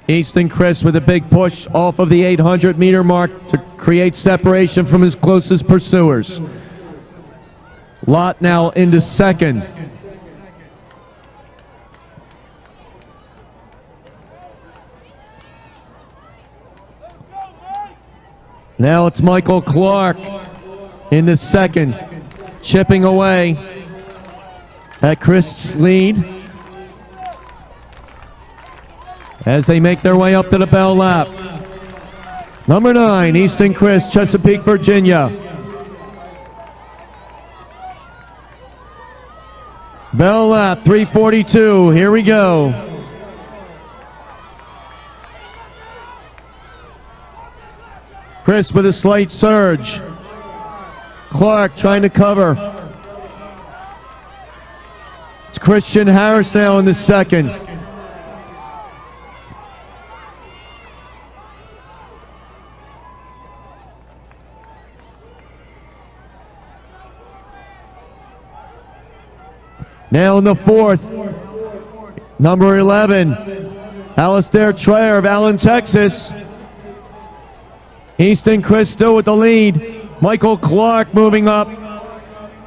Easton Chris with a big push off of the 800-meter mark to create separation from his closest pursuers. Lott now into second. Now it's Michael Clark into second, chipping away at Chris' lead as they make their way up to the bell lap. Number 9, Easton Chris, Chesapeake, Virginia. Bell lap, 3:42. Here we go. Chris with a slight surge. Clark trying to cover. It's Christian Harris now in the second. Now in the fourth, number 11, Alistair Traer of Allen, Texas. Easton Chris still with the lead. Michael Clark moving up.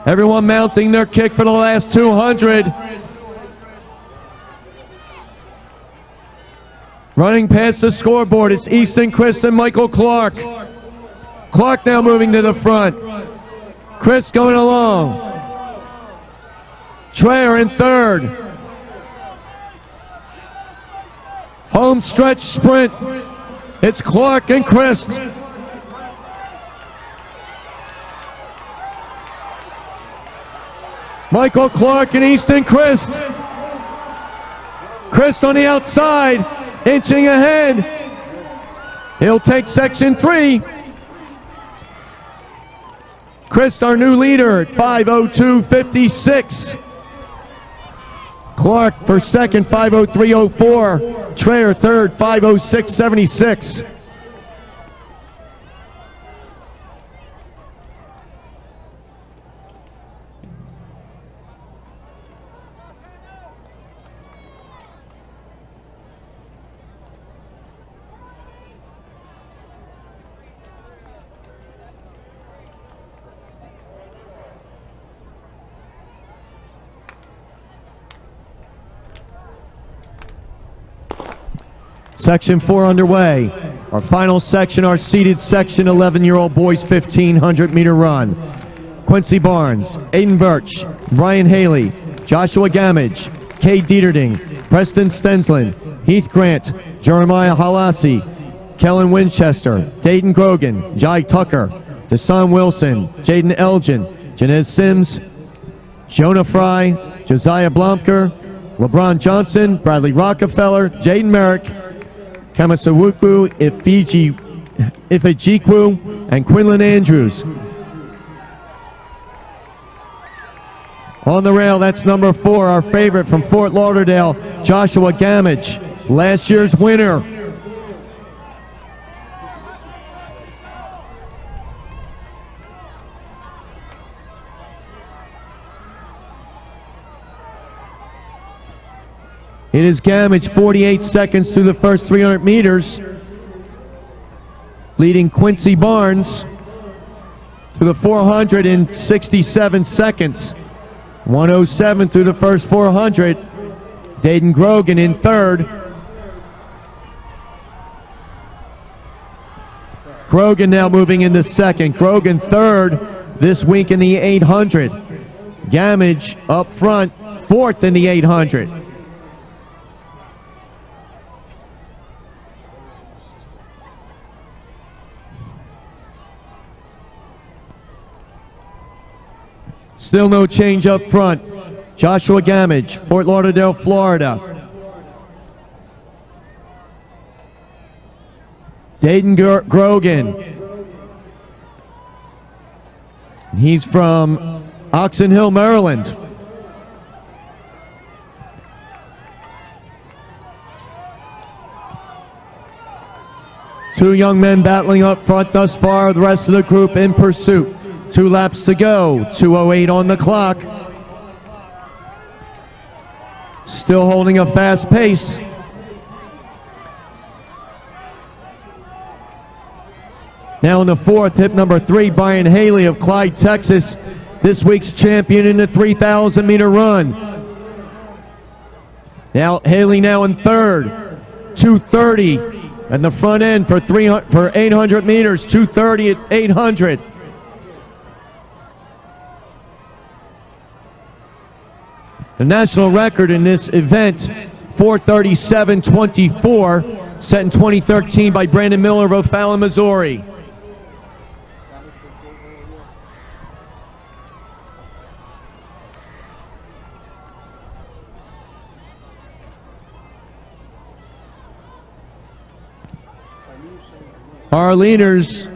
Everyone mounting their kick for the last 200. Running past the scoreboard, it's Easton Chris and Michael Clark. Clark now moving to the front. Chris going along. Traer in third. Home stretch sprint. It's Clark and Chris. Michael Clark and Easton Chris. Chris on the outside, inching ahead. He'll take section 3. Chris, our new leader, at 5:02.56. Clark for second, 5:03.04. Traer third, 5:06.76. Section 4 underway. Our final section, our seeded section, 11-year-old boys 1,500-meter run. Quincy Barnes, Aiden Birch, Brian Haley, Joshua Gamage, Cade Dieterding, Preston Stensland, Heath Grant, Jeremiah Halasi, Kellen Winchester, Dayton Grogan, Jai Tucker, Deshaun Wilson, Jaden Elgin, Janez Sims, Jonah Fry, Josiah Blomker, LeBron Johnson, Bradley Rockefeller, Jaden Merrick, Kamasawuku, Ifejikwu, and Quinlan Andrews. On the rail, that's number 4, our favorite from Fort Lauderdale, Joshua Gamage, last year's winner. It is Gamage, 48 seconds through the first 300 meters, leading Quincy Barnes to the 400 in 67 seconds. 1:07 through the first 400. Dayton Grogan in third. Grogan now moving into second. Grogan third this week in the 800. Gamage up front, fourth in the 800. Still no change up front. Joshua Gamage, Fort Lauderdale, Florida. Dayton Grogan. He's from Oxon Hill, Maryland. Two young men battling up front thus far. The rest of the group in pursuit. 2 laps to go, 2:08 on the clock. Still holding a fast pace. Now in the fourth, hip number 3, Brian Haley of Clyde, Texas, this week's champion in the 3,000 meter run. Now Haley now in third, 2:30 at the front end for 800 meters, 2:30 at 800. The national record in this event, 4:37.24, set in 2013 by Brandon Miller of O'Fallon, Missouri. Our leaders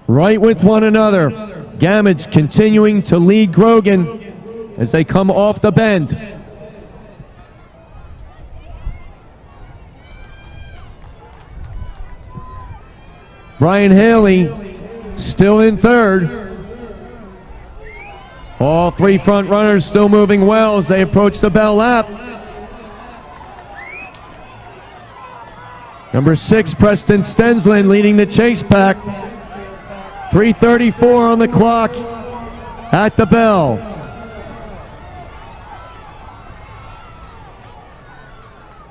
right with one another. Gamage continuing to lead Grogan as they come off the bend. Brian Haley still in third. All 3 front runners still moving well as they approach the bell lap. Number 6, Preston Stensland leading the chase pack. 3:34 on the clock at the bell.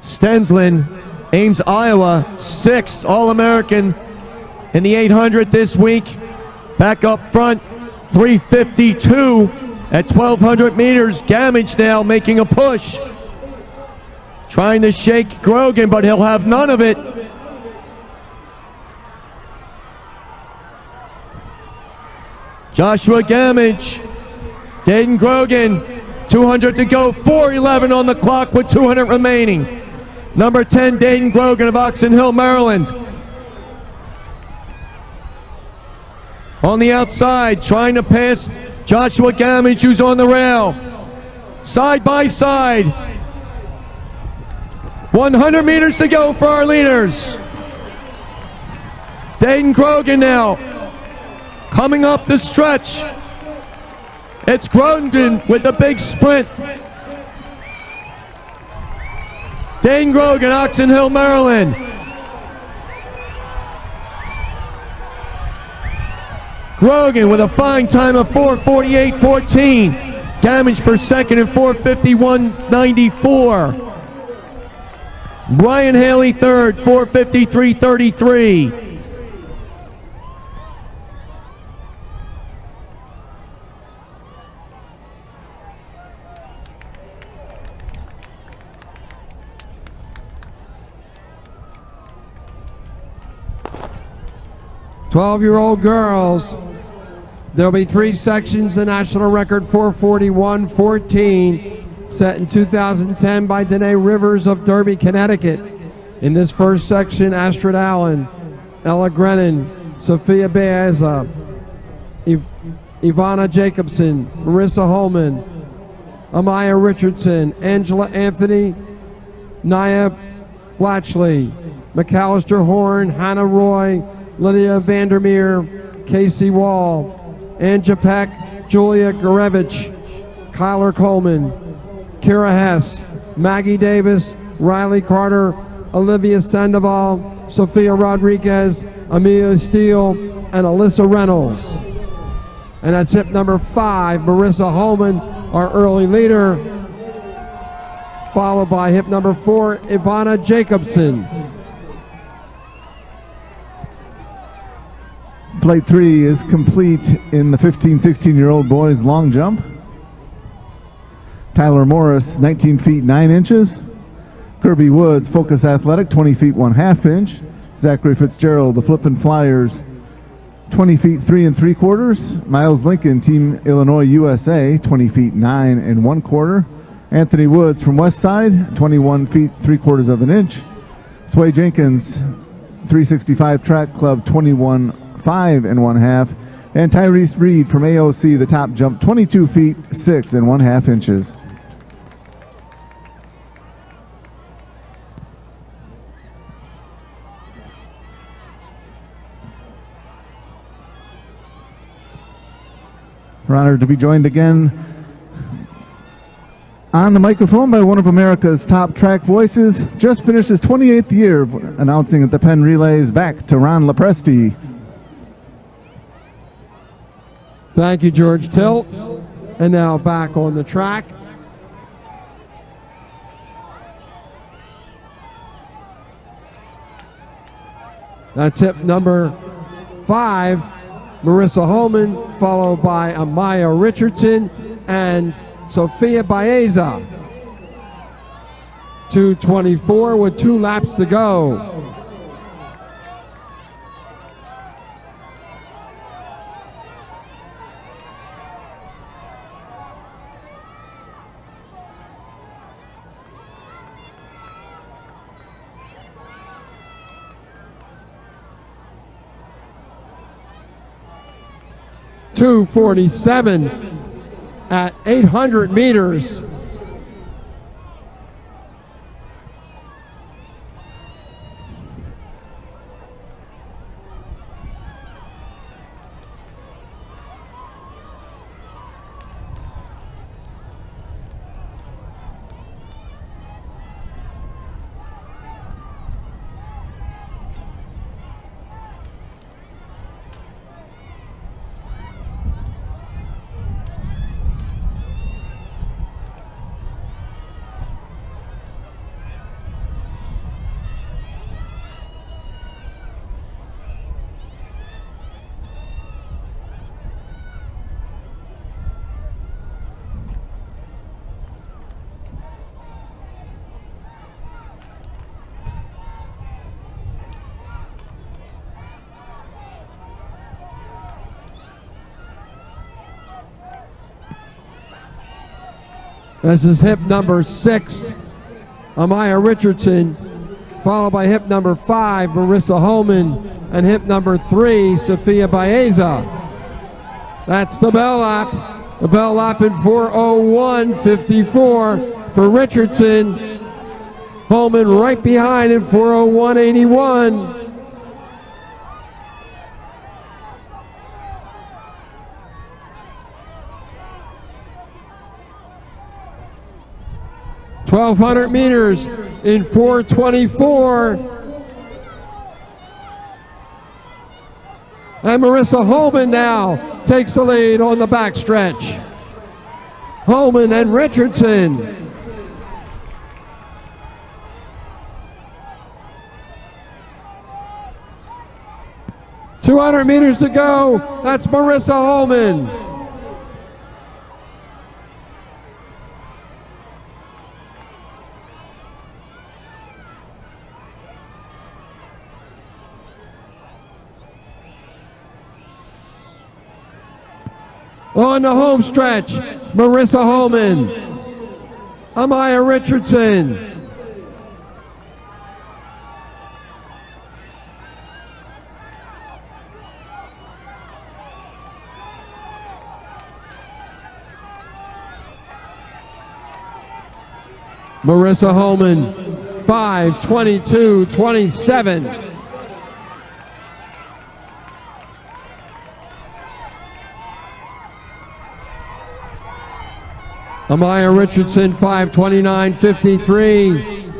Stensland, Ames, Iowa, 6th All-American in the 800 this week. Back up front, 3:52 at 1,200 meters. Gamage now making a push. Trying to shake Grogan, but he'll have none of it. Joshua Gamage, Dayton Grogan, 200 to go, 4:11 on the clock with 200 remaining. Number 10, Dayton Grogan of Oxon Hill, Maryland. On the outside, trying to pass Joshua Gamage, who's on the rail. Side by side. 100 meters to go for our leaders. Dayton Grogan now coming up the stretch. It's Grogan with the big sprint. Dayton Grogan, Oxon Hill, Maryland. Grogan with a fine time of 4:48.14. Gamage for second in 4:51.94. Brian Haley third, 4:53.33. Twelve-year-old girls. There'll be 3 sections. The national record 4:41.14, set in 2010 by Danae Rivers of Derby, Connecticut. In this first section, Astrid Allen, Ella Grennan, Sophia Baeza, Ivana Jacobson, Marissa Holman, Amaya Richardson, Angela Anthony, Nia Blatchley, McAllister Horn, Hannah Roy, Lydia Vandermeer, Casey Wall, Anja Peck, Julia Gurevich, Kyler Coleman, Kira Hess, Maggie Davis, Riley Carter, Olivia Sandoval, Sophia Rodriguez, Amelia Steele, and Alyssa Reynolds. And that's hip number 5, Marissa Holman, our early leader, followed by hip number 4, Ivana Jacobson. Flight 3 is complete in the 15-16-year-old boys long jump. Tyler Morris, 19 feet 9 inches. Kirby Woods, Focus Athletic, 20 feet 1/2 inch. Zachary Fitzgerald, the Flippin' Flyers, 20 feet 3 3/4. Miles Lincoln, Team Illinois USA, 20 feet 9 1/4. Anthony Woods from Westside, 21 feet 3/4 of an inch. Sway Jenkins, 365 Track Club, 21 5 1/2, and Tyrese Reed from AOC, the top jump, 22 feet 6 1/2 inches. We're honored to be joined again On the microphone by one of America's top track voices, just finished his 28th year of announcing at the Penn Relays, back to Ron Lepresti. Thank you, George Tilt. And now back on the track. That's hip number 5, Marissa Holman, followed by Amaya Richardson and Sophia Baeza. 2:24 with 2 laps to go. .247 at 800 meters. This is hip number 6, Amaya Richardson, followed by hip number 5, Marissa Holman, and hip number 3, Sophia Baeza. That's the bell lap. The bell lap in 4:01.54 for Richardson. Holman right behind in 4:01.81. .1,200 meters in 4:24. And Marissa Holman now takes the lead on the backstretch. Holman and Richardson. .200 meters to go. That's Marissa Holman. On the home stretch, Marissa Holman, Amaya Richardson, Marissa Holman, 5:22.27. Amaya Richardson, 5:29.53.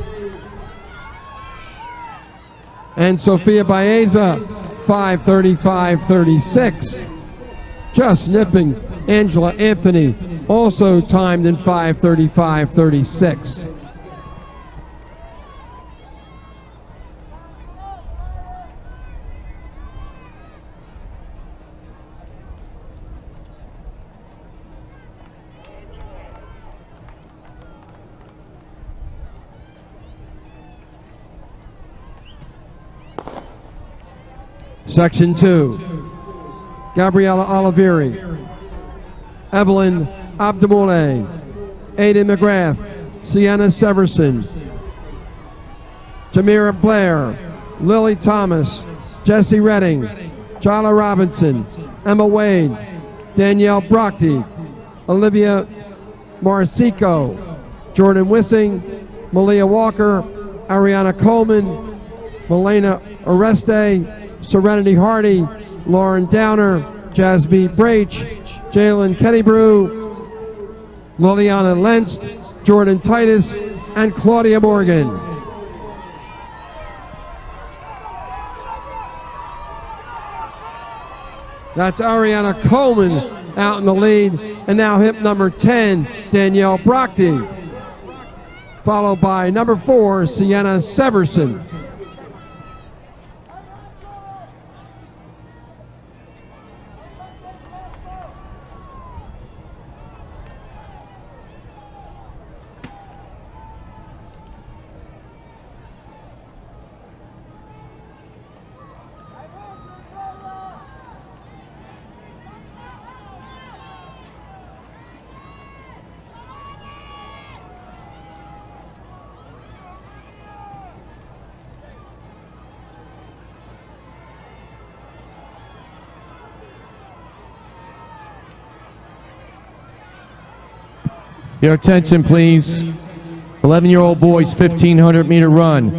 And Sophia Baeza, 5:35.36. Just nipping Angela Anthony, also timed in 5:35.36. Section 2, Gabriella Olivieri, Evelyn Abdamole, Aiden McGrath, Sienna Severson, Jamira Blair, Lily Thomas, Jessie Redding, Jala Robinson, Emma Wade, Danielle Brockty, Olivia Marcico, Jordan Wissing, Malia Walker, Ariana Coleman, Melena Oreste, Serenity Hardy, Lauren Downer, Jasmine Brach, Jalen Kennebrew, Liliana Lenst, Jordan Titus, and Claudia Morgan. That's Ariana Coleman out in the lead, and now hip number 10, Danielle Brockty, followed by number 4, Sienna Severson. Your attention, please. 11-year-old boys 1,500 meter run.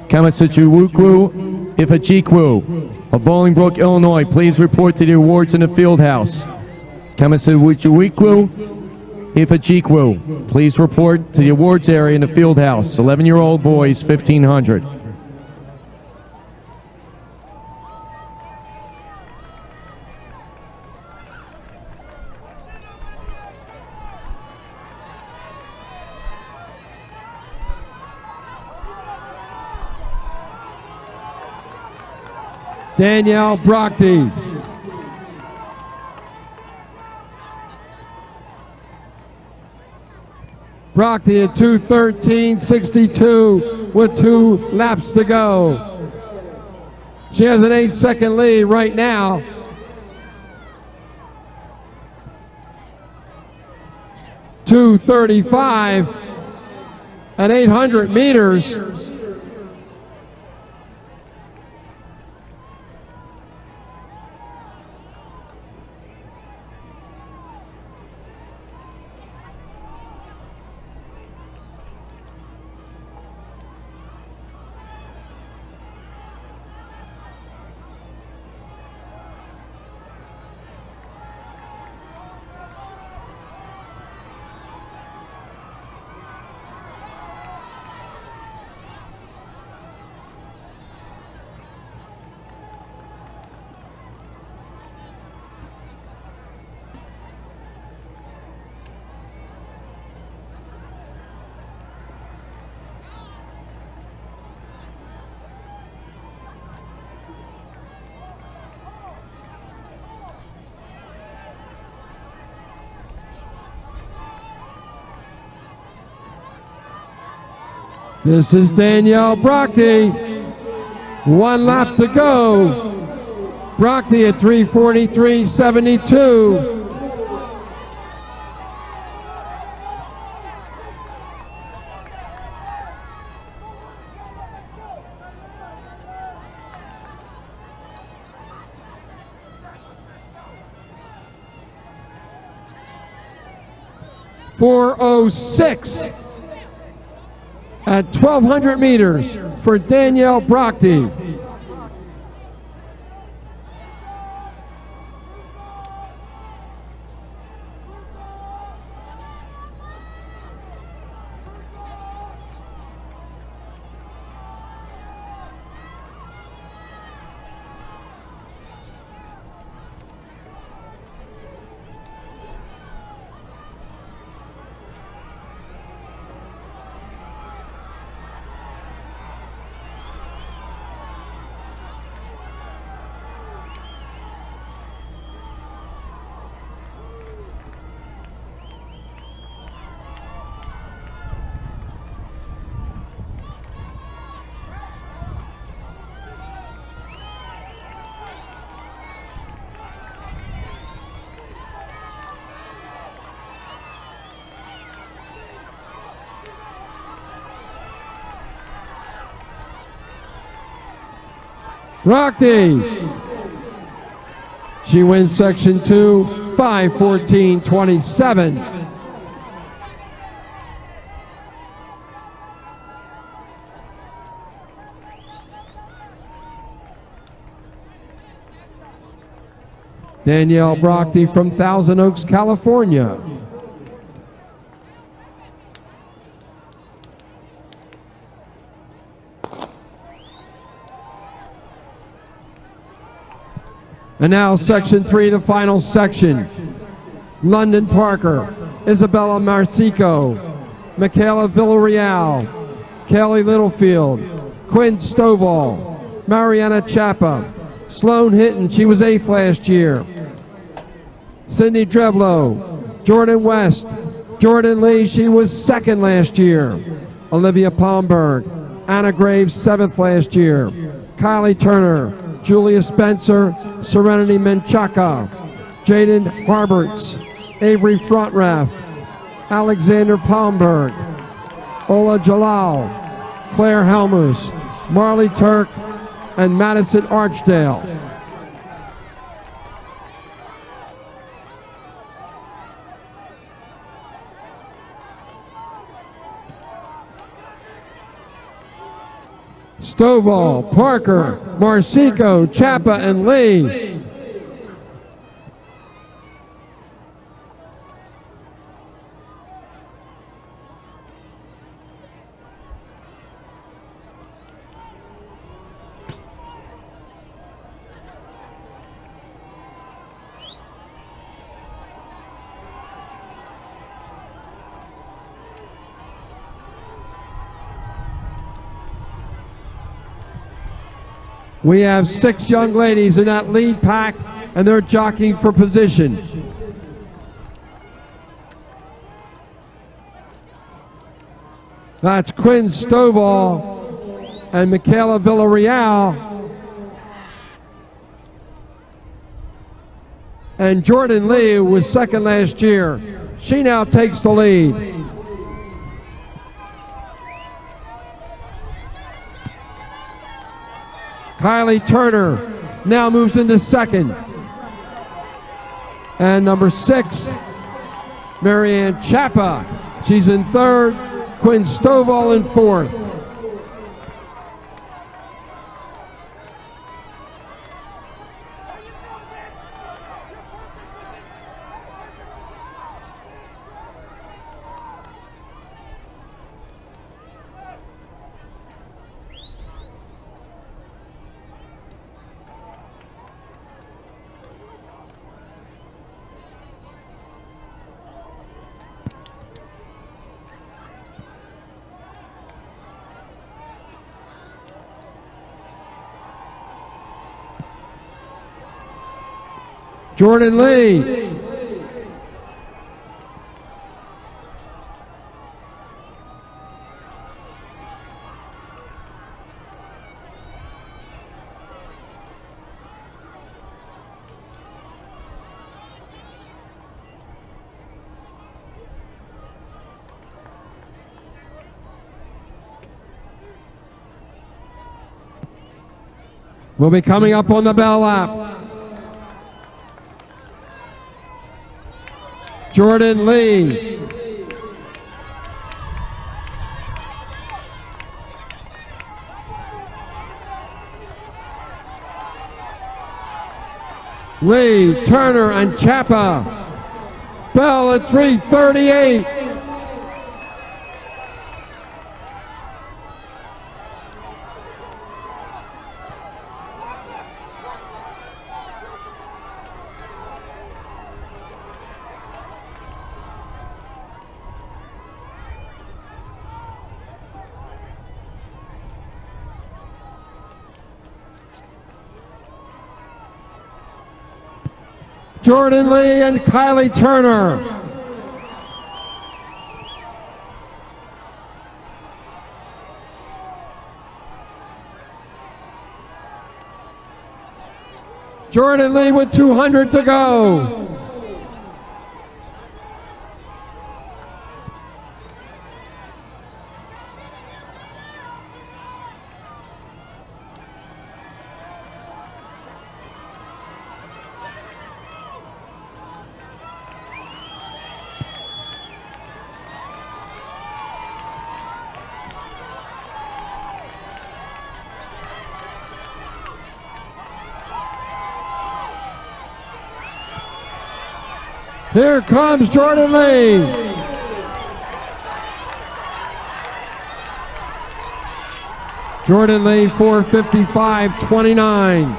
Kamasachuwukwu Ifajikwu of Bolingbrook, Illinois. Please report to the awards in the field house. Kamasachuwukwu Ifajikwu. Please report to the awards area in the field house. 11-year-old boys 1,500. Danielle Brockty. Brockty at 2:13.62 with 2 laps to go. She has an 8-second lead right now. .235 at 800 meters. This is Danielle Brockty. 1 lap to go. Brockty at 3:43.72. .406 at 1,200 meters for Danielle Brockty. Brockty. She wins section 2, 5:14.27. Danielle Brockty from Thousand Oaks, California. And now section 3, the final section. London Parker, Isabella Marcico, Michaela Villarreal, Kelly Littlefield, Quinn Stovall, Mariana Chapa, Sloan Hinton, she was 8th last year, Sydney Dreblow, Jordan West, Jordan Lee, she was 2nd last year, Olivia Palmberg, Anna Graves, 7th last year, Kylie Turner, Julia Spencer, Serenity Menchaca, Jaden Harberts, Avery Frontrath, Alexander Palmberg, Ola Jalal, Claire Helmers, Marley Turk, and Madison Archdale. Stovall, Parker, Marcico, Chapa, and Lee. We have 6 young ladies in that lead pack, and they're jockeying for position. That's Quinn Stovall and Michaela Villarreal. And Jordan Lee, who was 2nd last year, she now takes the lead. Kylie Turner now moves into 2nd. And number 6, Marianne Chapa, she's in 3rd. Quinn Stovall in 4th. Jordan Lee. Will be coming up on the bell lap. Jordan Lee. Lee, Turner, and Chapa. Bell at 3:38. Jordan Lee and Kylie Turner. Jordan Lee with 200 to go. Here comes Jordan Lee. Jordan Lee 4:55.29.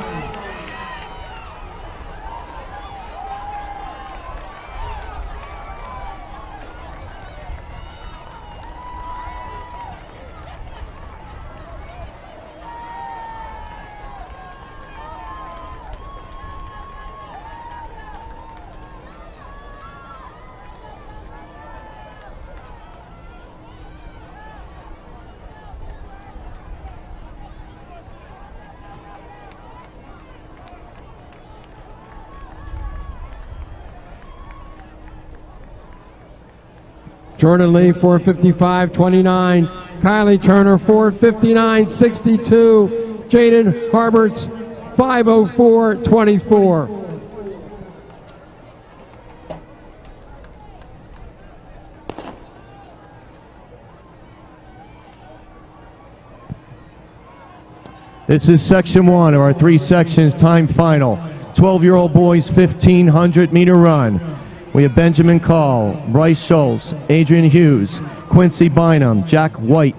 Jordan Lee 4:55.29. Kylie Turner 4:59.62. Jaden Harberts 5:04.24. This is section 1 of our 3 sections time final. 12-year-old boys 1,500 meter run. We have Benjamin Call, Bryce Schultz, Adrian Hughes, Quincy Bynum, Jack White,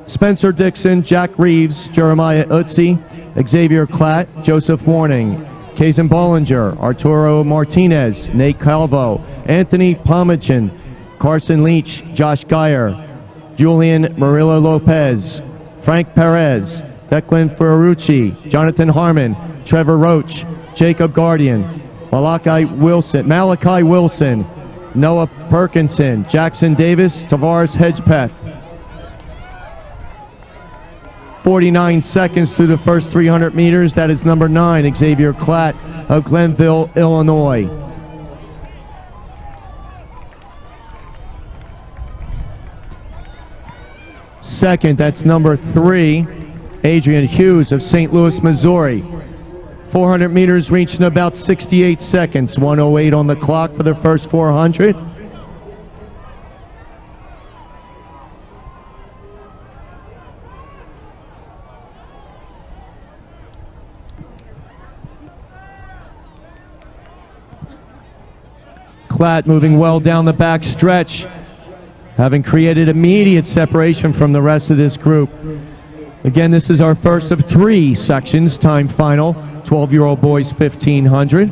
Spencer Dixon, Jack Reeves, Jeremiah Utzi, Xavier Klatt, Joseph Warning, Kazan Bollinger, Arturo Martinez, Nate Calvo, Anthony Pomachin, Carson Leach, Josh Geyer, Julian Murillo Lopez, Frank Perez, Declan Ferrucci, Jonathan Harmon, Trevor Roach, Jacob Guardian, Malachi Wilson, Noah Perkinson, Jackson Davis, Tavares Hedgepeth. 49 seconds through the first 300 meters. That is number 9, Xavier Klatt of Glenville, Illinois. Second, that's number 3, Adrian Hughes of St. Louis, Missouri. 400 meters reached in about 68 seconds. 1:08 on the clock for the first 400. Klatt moving well down the back stretch, having created immediate separation from the rest of this group. Again, this is our first of 3 sections, time final, 12-year-old boys 1,500.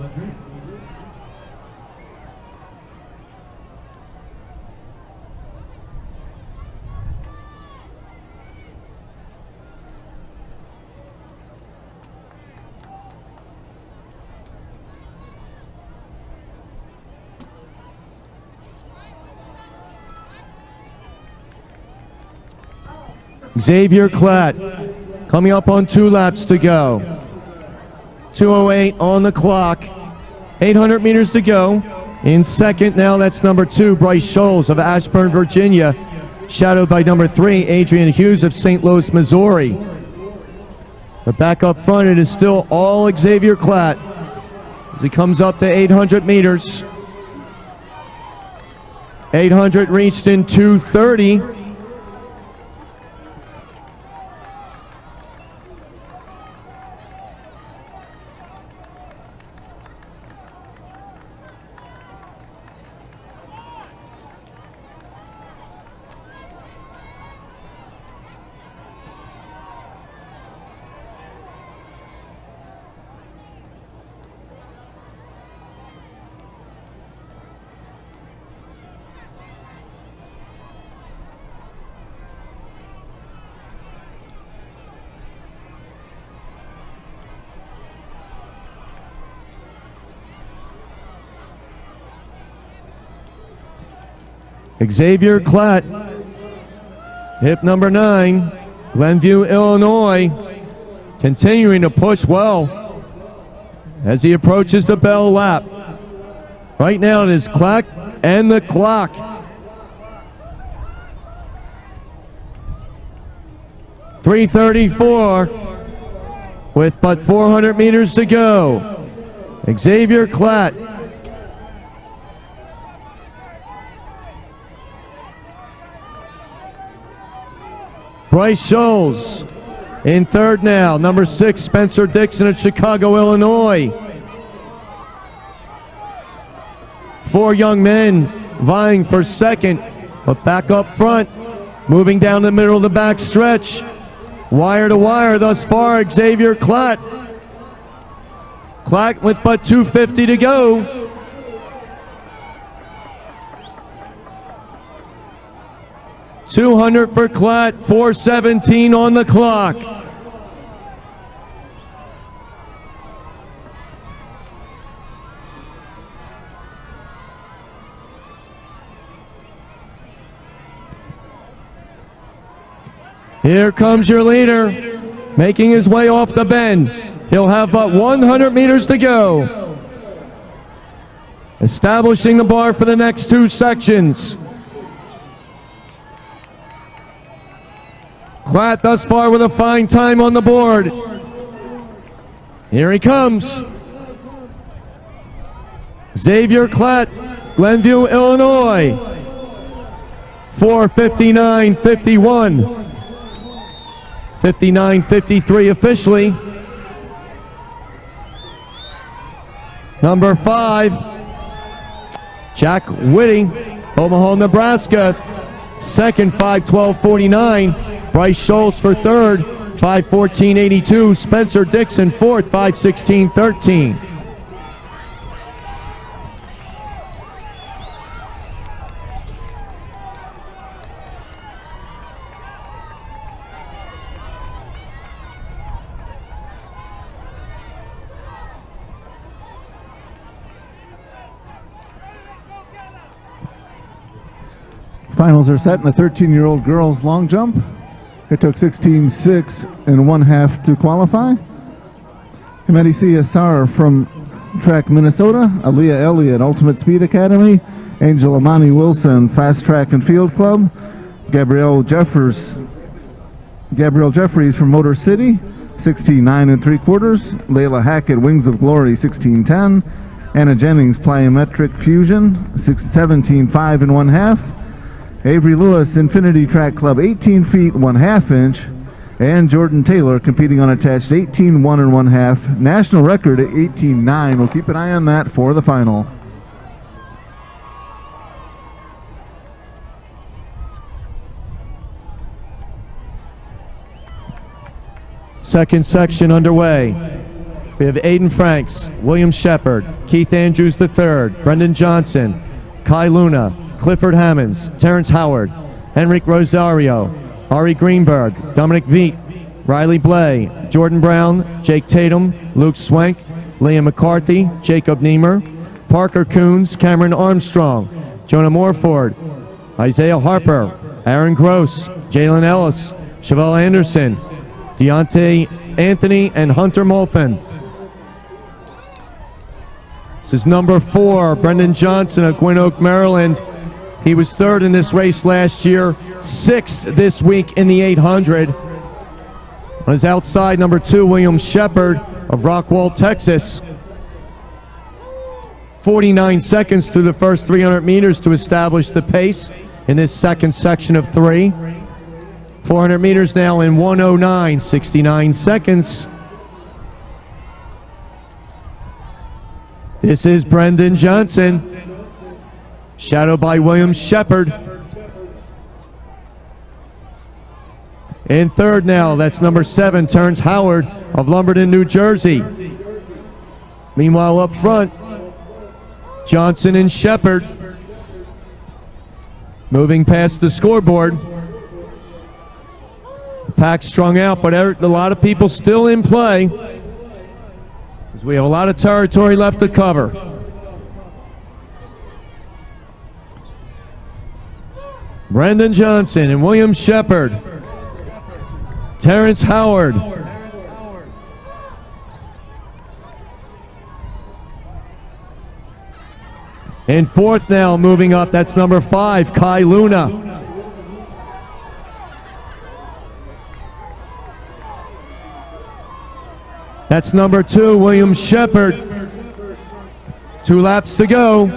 Xavier Klatt coming up on 2 laps to go. 2:08 on the clock. 800 meters to go. In second now, that's number 2, Bryce Schultz of Ashburn, Virginia, shadowed by number 3, Adrian Hughes of St. Louis, Missouri. But back up front, it is still all Xavier Klatt as he comes up to 800 meters. 800 reached in 2:30. Xavier Klatt, hip number 9, Glenview, Illinois, continuing to push well as he approaches the bell lap. Right now it is Klatt and the clock. .334 with but 400 meters to go. Xavier Klatt. Bryce Schultz in third now. Number 6, Spencer Dixon of Chicago, Illinois. 4 young men vying for second, but back up front, moving down the middle of the back stretch. Wire to wire thus far, Xavier Klatt. Klatt with but 2:50 to go. .200 for Klatt, 4:17 on the clock. Here comes your leader, making his way off the bend. He'll have but 100 meters to go. Establishing the bar for the next 2 sections. Klatt thus far with a fine time on the board. Here he comes. Xavier Klatt, Glenview, Illinois. 4:59.51. 59:53 officially. Number 5, Jack Whitting, Omaha, Nebraska. Second, 5:12.49. Bryce Schultz for third, 5:14.82. Spencer Dixon fourth, 5:16.13. Finals are set in the 13-year-old girls long jump. It took 16.6 and 1/2 to qualify. Himedi Asar from Track Minnesota, Aaliyah Elliott, Ultimate Speed Academy, Angel Amani Wilson, Fast Track and Field Club, Gabrielle Jeffries from Motor City, 16.9 3/4. Layla Hackett, Wings of Glory, 16.10. Anna Jennings, Plyometric Fusion, 17.5 and 1/2. Avery Lewis, Infinity Track Club, 18 feet 1/2 inch. And Jordan Taylor competing on attached 18.1 and 1/2. National record at 18.9. We'll keep an eye on that for the final. Second section underway. We have Aiden Franks, William Shepard, Keith Andrews III, Brendan Johnson, Kai Luna, Clifford Hammonds, Terrence Howard, Henrik Rosario, Ari Greenberg, Dominic Veet, Riley Blay, Jordan Brown, Jake Tatum, Luke Swank, Liam McCarthy, Jacob Niemer, Parker Coons, Cameron Armstrong, Jonah Morford, Isaiah Harper, Aaron Gross, Jalen Ellis, Chevelle Anderson, Deontay Anthony, and Hunter Molpin. This is number 4, Brendan Johnson of Gwynn Oak, Maryland. He was third in this race last year, 6th this week in the 800. On his outside, number 2, William Shepard of Rockwall, Texas. 49 seconds through the first 300 meters to establish the pace in this second section of 3. 400 meters now in 1:09.69 seconds. This is Brendan Johnson, shadowed by William Shepard. In third now, that's number 7, Terrence Howard of Lumberton, New Jersey. Meanwhile, up front, Johnson and Shepard moving past the scoreboard. The pack strung out, but a lot of people still in play, because we have a lot of territory left to cover. Brendan Johnson and William Shepard. Terrence Howard. In fourth now, moving up, that's number 5, Kai Luna. That's number 2, William Shepard. 2 laps to go.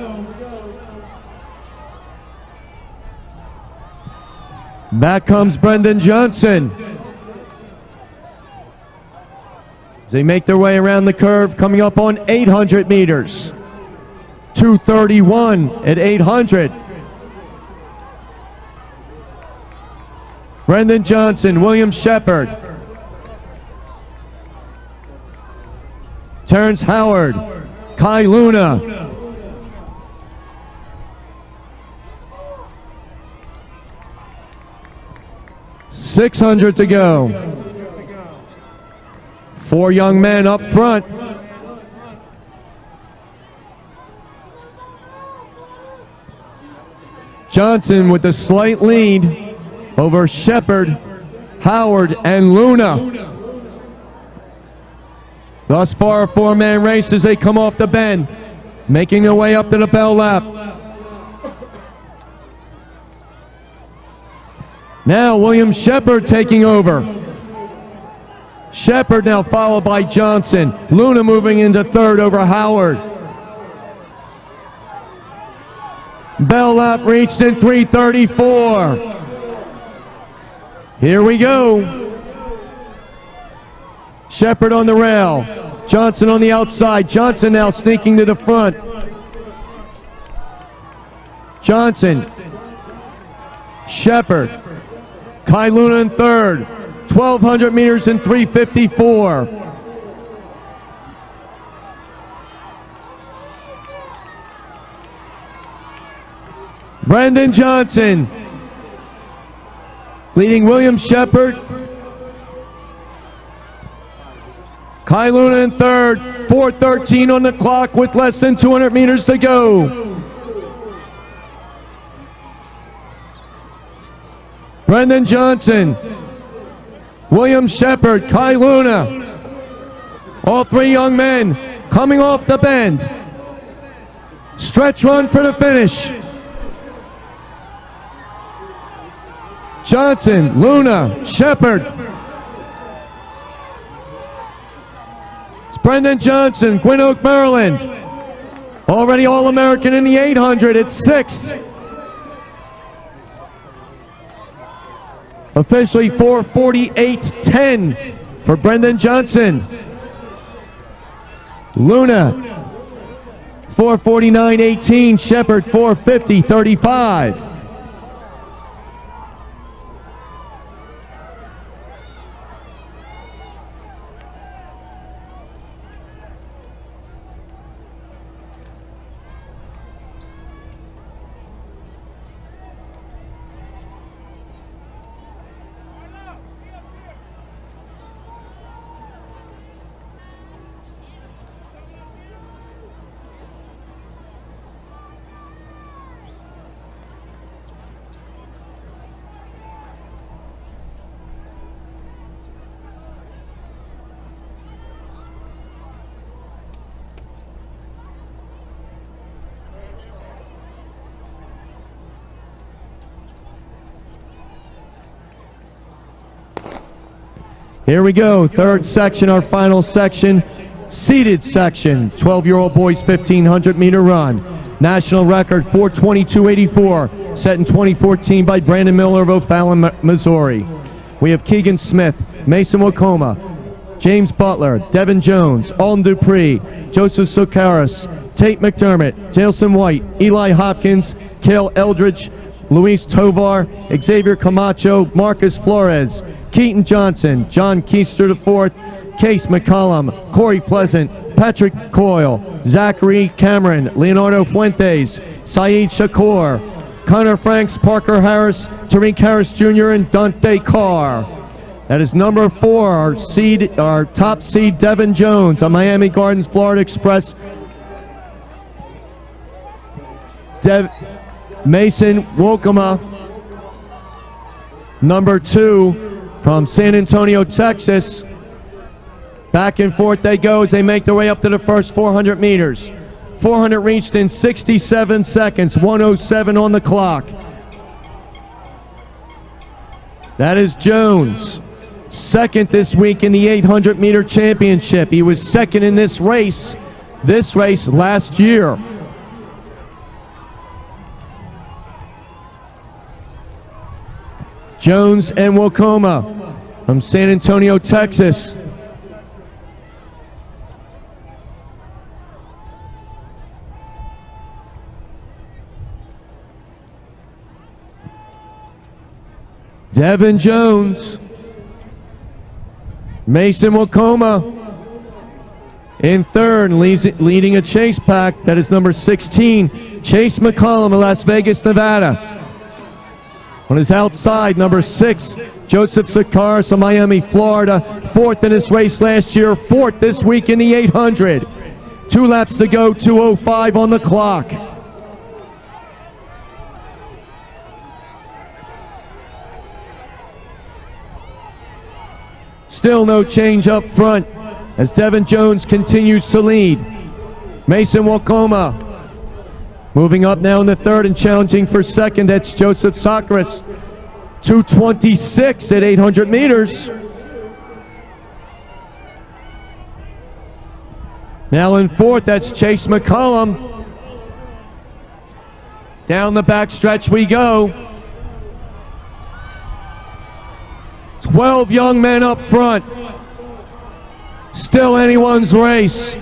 Back comes Brendan Johnson. As they make their way around the curve, coming up on 800 meters. 2:31 at 800. Brendan Johnson, William Shepard. Terrence Howard, Kai Luna. .600 to go. 4 young men up front. Johnson with a slight lead over Shepard, Howard, and Luna. Thus far, a 4-man race as they come off the bend, making their way up to the bell lap. Now William Shepard taking over. Shepard now followed by Johnson. Luna moving into third over Howard. Bell lap reached in 3:34. Here we go. Shepard on the rail. Johnson on the outside. Johnson now sneaking to the front. Johnson. Shepard. Kai Luna in third. 1,200 meters in 3:54. Brendan Johnson leading William Shepard. Kai Luna in third. 4:13 on the clock with less than 200 meters to go. Brendan Johnson, William Shepard, Kai Luna. All three young men coming off the bend. Stretch run for the finish. Johnson, Luna, Shepard. It's Brendan Johnson, Gwynn Oak, Maryland. Already All-American in the 800 at 6th. Officially 4:48.10 for Brendan Johnson. Luna 4:49.18. Shepard 4:50.35. Here we go, third section, our final section, seated section, 12-year-old boys 1,500 meter run. National record 4:22.84, set in 2014 by Brandon Miller of O'Fallon, Missouri. We have Keegan Smith, Mason Wakoma, James Butler, Devin Jones, Alden Dupree, Joseph Socaris, Tate McDermott, Jailson White, Eli Hopkins, Cale Eldridge, Luis Tovar, Xavier Camacho, Marcus Flores, Keaton Johnson, John Keister IV, Case McCollum, Corey Pleasant, Patrick Coyle, Zachary Cameron, Leonardo Fuentes, Saeed Shakur, Connor Franks, Parker Harris, Tariq Harris Jr., and Dante Carr. That is number 4, our top seed, Devin Jones on Miami Gardens, Florida Express. Mason Wokoma, number 2, from San Antonio, Texas. Back and forth they go as they make their way up to the first 400 meters. 400 reached in 67 seconds, 1:07 on the clock. That is Jones, second this week in the 800 meter championship. He was second in this race last year. Jones and Wokoma from San Antonio, Texas. Devin Jones, Mason Wokoma in third, leading a chase pack. That is number 16, Chase McCollum of Las Vegas, Nevada. On his outside, number 6, Joseph Socaris of Miami, Florida. 4th in this race last year, 4th this week in the 800. 2 laps to go, 2:05 on the clock. Still no change up front as Devin Jones continues to lead. Mason Wokoma moving up now in the third and challenging for second. That's Joseph Socaris. 2:26 at 800 meters. Now in fourth, that's Chase McCollum. Down the back stretch we go. 12 young men up front. Still anyone's race.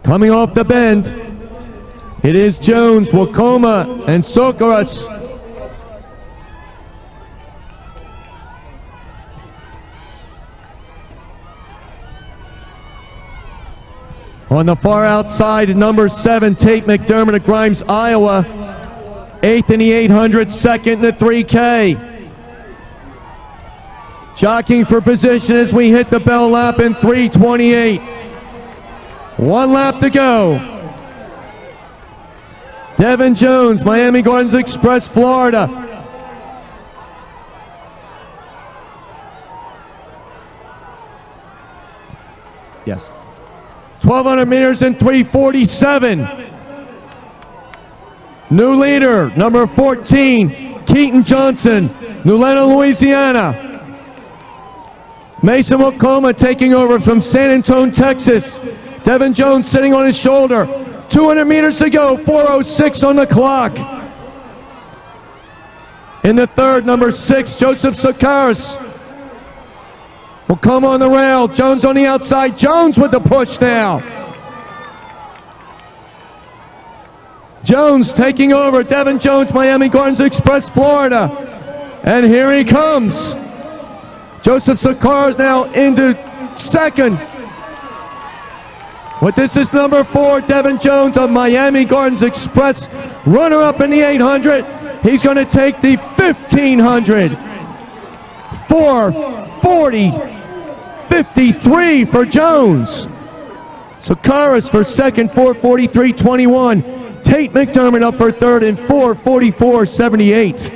Coming off the bend, it is Jones, Wakoma, and Socorus. On the far outside, number 7, Tate McDermott of Grimes, Iowa. 8th in the 800, 2nd in the 3K. Jockeying for position as we hit the bell lap in 3:28. 1 lap to go. Devin Jones, Miami Gardens Express, Florida. Yes. 1,200 meters in 3:47. New leader, number 14, Keaton Johnson, Newlena, Louisiana. Mason Wakoma taking over from San Antonio, Texas. Devin Jones sitting on his shoulder. 200 meters to go, 4:06 on the clock. In the third, number 6, Joseph Sakaris will come on the rail. Jones on the outside. Jones with the push now. Jones taking over. Devin Jones, Miami Gardens Express, Florida. And here he comes. Joseph Sakaris now into second. But this is number 4, Devin Jones of Miami Gardens Express, runner-up in the 800. He's going to take the 1,500. 4:40.53 for Jones. Sakaris for second, 4:43.21. Tate McDermott up for third in 4:44.78.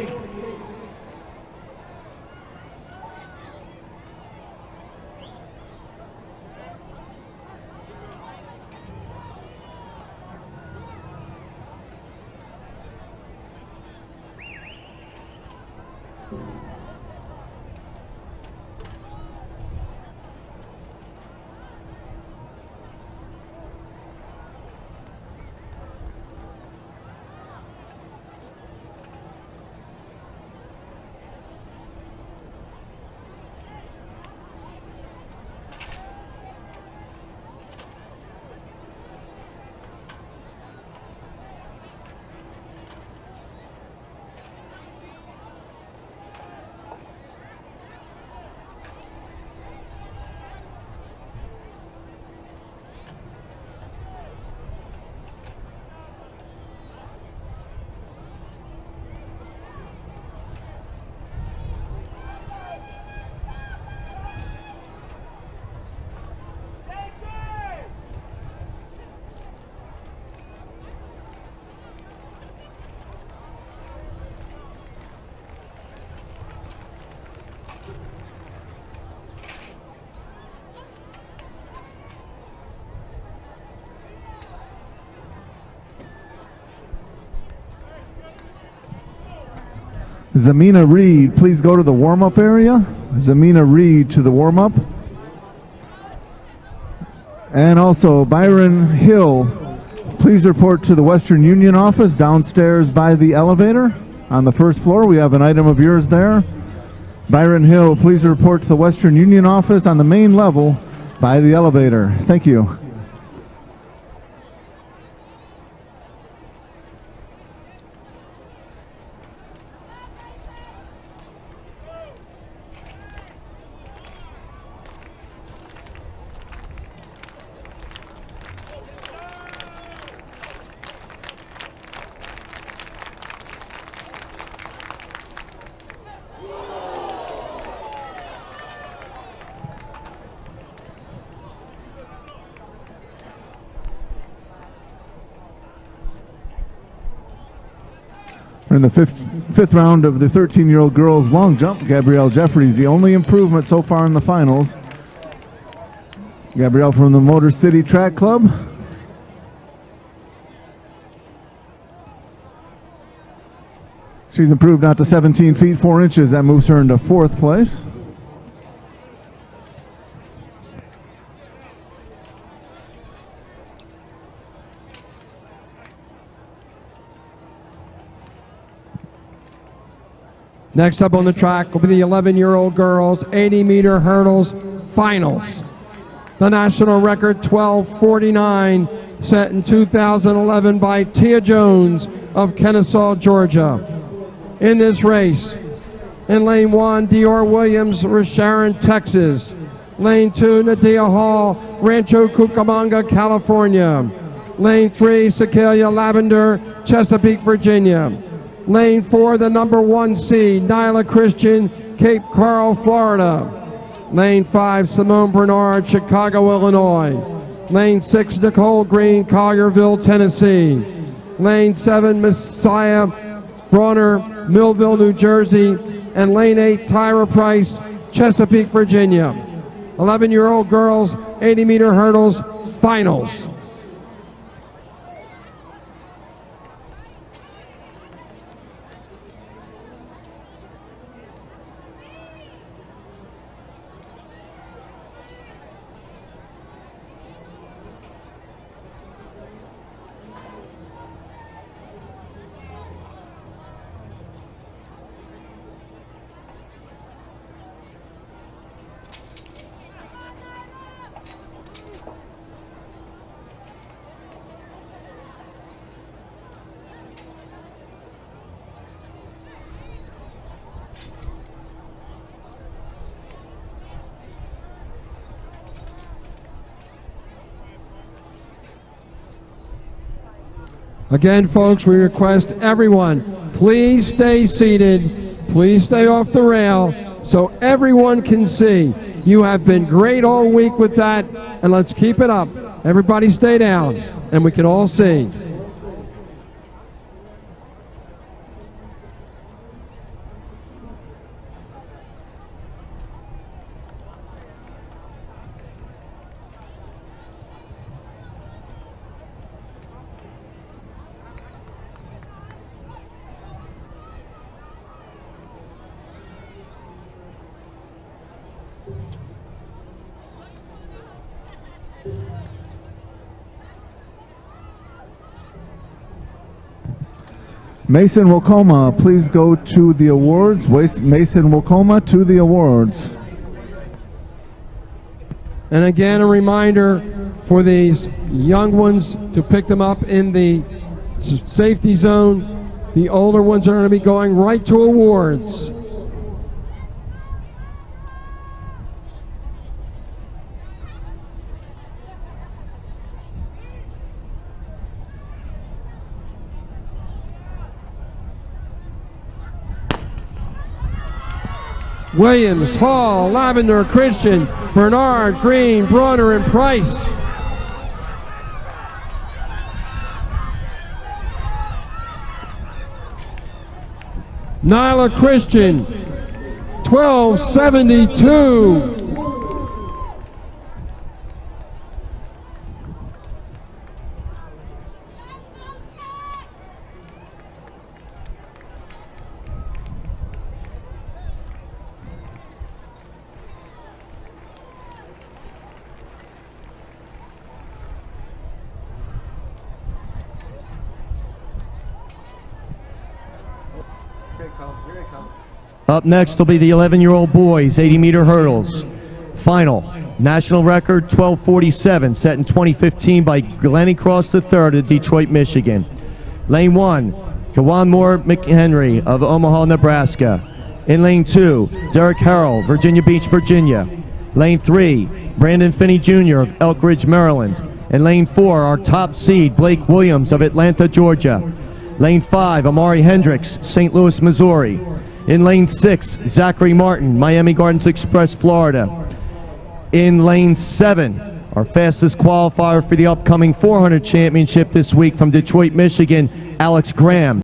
Zamina Reed, please go to the warm-up area. Zamina Reed to the warm-up. And also Byron Hill, please report to the Western Union office downstairs by the elevator on the first floor. We have an item of yours there. Byron Hill, please report to the Western Union office on the main level by the elevator. Thank you. In the fifth round of the 13-year-old girls long jump, Gabrielle Jeffries, the only improvement so far in the finals. Gabrielle from the Motor City Track Club. She's improved out to 17 feet 4 inches. That moves her into 4th place. Next up on the track will be the 11-year-old girls 80-meter hurdles finals. The national record 12:49 set in 2011 by Tia Jones of Kennesaw, Georgia. In this race, in lane 1, Dior Williams, Sharon, Texas. Lane 2, Nadia Hall, Rancho Cucamonga, California. Lane 3, Sakalia Lavender, Chesapeake, Virginia. Lane 4, the number 1 seed, Nyla Christian, Cape Coral, Florida. Lane 5, Simone Bernard, Chicago, Illinois. Lane 6, Nicole Green, Collierville, Tennessee. Lane 7, Messiah Bronner, Millville, New Jersey. And lane 8, Tyra Price, Chesapeake, Virginia. 11-year-old girls, 80-meter hurdles, finals. Again, folks, we request everyone, please stay seated, please stay off the rail so everyone can see. You have been great all week with that, and let's keep it up. Everybody stay down, and we can all see. Mason Wokoma, please go to the awards. Mason Wokoma to the awards. And again, a reminder for these young ones to pick them up in the safety zone. The older ones are going to be going right to awards. Williams, Hall, Lavender, Christian, Bernard, Green, Bronner, and Price. Nyla Christian, 1272. Up next will be the 11-year-old boys 80-meter hurdles. Final. National record 12:47 set in 2015 by Glennie Cross III of Detroit, Michigan. Lane 1, Kawan Moore McHenry of Omaha, Nebraska. In lane 2, Derek Harrell, Virginia Beach, Virginia. Lane 3, Brandon Finney Jr. of Elk Ridge, Maryland. And lane 4, our top seed, Blake Williams of Atlanta, Georgia. Lane 5, Amari Hendricks, St. Louis, Missouri. In lane 6, Zachary Martin, Miami Gardens Express, Florida. In lane 7, our fastest qualifier for the upcoming 400 championship this week from Detroit, Michigan, Alex Graham.